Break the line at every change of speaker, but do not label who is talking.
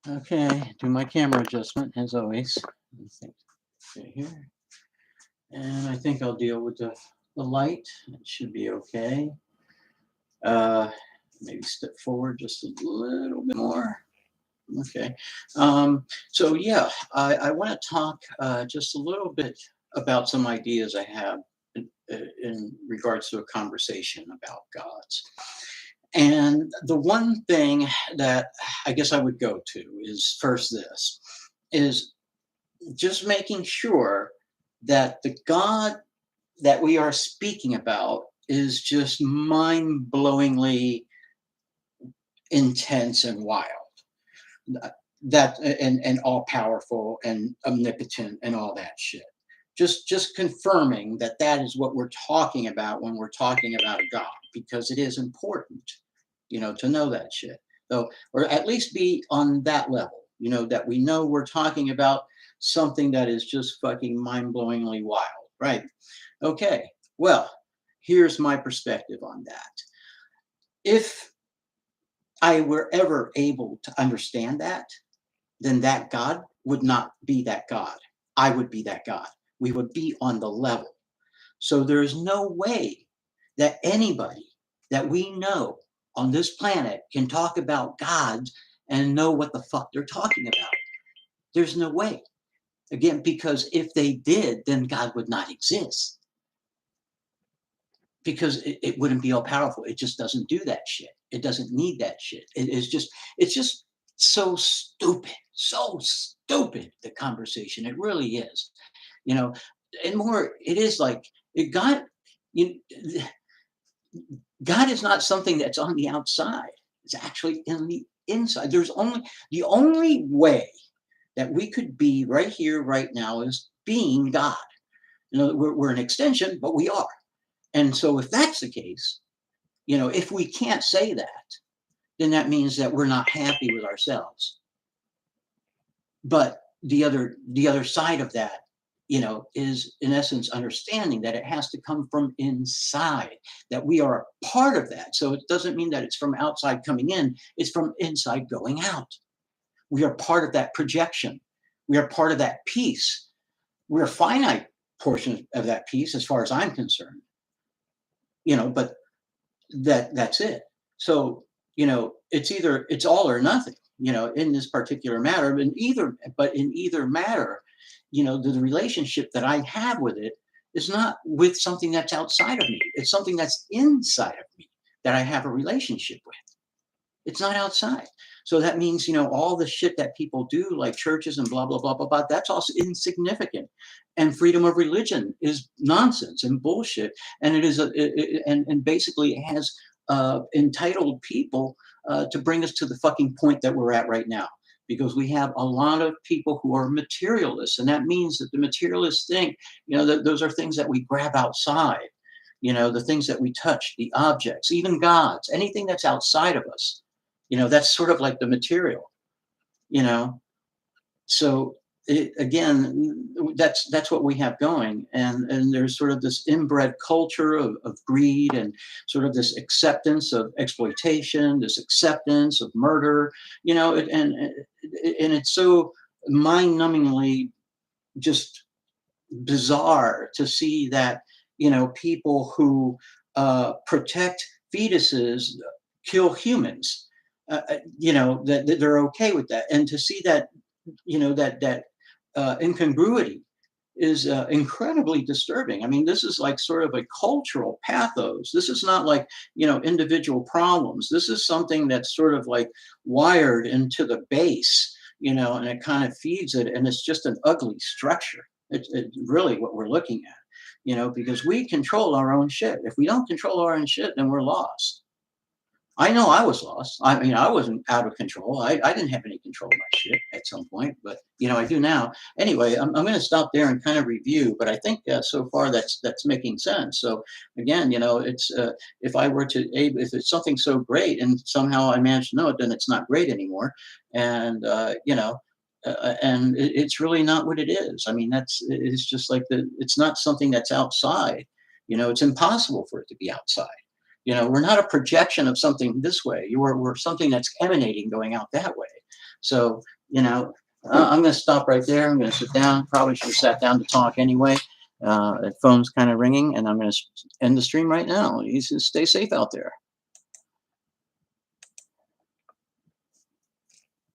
Okay, do my camera adjustment as always. I think okay here, and I think I'll deal with the light. It should be okay. Uh, Maybe step forward just a little bit more. Okay. So yeah, I want to talk just a little bit about some ideas I have in regards to a conversation about gods. And the one thing that I guess I would go to is first this is just making sure that the God that we are speaking about is just mind blowingly intense and wild. That and all powerful and omnipotent and all that shit. Just confirming that that is what we're talking about when we're talking about a God, because it is important, to know that shit. So, or at least be on that level, that we know we're talking about something that is just fucking mind-blowingly wild, right? Okay. Well, here's my perspective on that. If I were ever able to understand that, then that God would not be that God. I would be that God. We would be on the level. So there is no way that anybody that we know on this planet can talk about gods and know what the fuck they're talking about. There's no way. Again, because if they did, then God would not exist, because it wouldn't be all powerful. It just doesn't do that shit. It doesn't need that shit. It's just so stupid, the conversation. It really is, you know, and more, it is like God, you, God is not something that's on the outside. It's actually in the inside. The only way that we could be right here, right now is being God. We're an extension, but we are. And so if that's the case, if we can't say that, then that means that we're not happy with ourselves. But the other side of that, is in essence understanding that it has to come from inside, that we are a part of that. So it doesn't mean that it's from outside coming in, it's from inside going out. We are part of that projection. We are part of that piece. We're a finite portion of that piece as far as I'm concerned. But that's it. So, it's all or nothing, in this particular matter. But in either matter, the relationship that I have with it is not with something that's outside of me. It's something that's inside of me that I have a relationship with. It's not outside. So that means, all the shit that people do, like churches and blah, blah, blah, blah, blah, that's also insignificant. And freedom of religion is nonsense and bullshit. And and basically it has entitled people to bring us to the fucking point that we're at right now. Because we have a lot of people who are materialists. And that means that the materialists think, that those are things that we grab outside, the things that we touch, the objects, even gods, anything that's outside of us. That's sort of like the material, you know. So again, that's what we have going, and there's sort of this inbred culture of greed and sort of this acceptance of exploitation, this acceptance of murder, and it's so mind-numbingly just bizarre to see that people who protect fetuses kill humans, that they're okay with that, and to see that that incongruity is incredibly disturbing. I mean, this is like sort of a cultural pathos. This is not like individual problems. This is something that's sort of like wired into the base, and it kind of feeds it, and it's just an ugly structure. It's really what we're looking at, because we control our own shit. If we don't control our own shit, then we're lost. I know I was lost. I mean, I wasn't out of control. I didn't have any control of my shit at some point, but I do now. Anyway, I'm going to stop there and kind of review. But I think so far that's making sense. So again, it's if I were to if it's something so great and somehow I managed to know it, then it's not great anymore. And it's really not what it is. I mean, it's just like it's not something that's outside. It's impossible for it to be outside. We're not a projection of something this way. We're something that's emanating going out that way. So I'm going to stop right there. I'm going to sit down. Probably should have sat down to talk anyway. The phone's kind of ringing, and I'm going to end the stream right now. You just stay safe out there.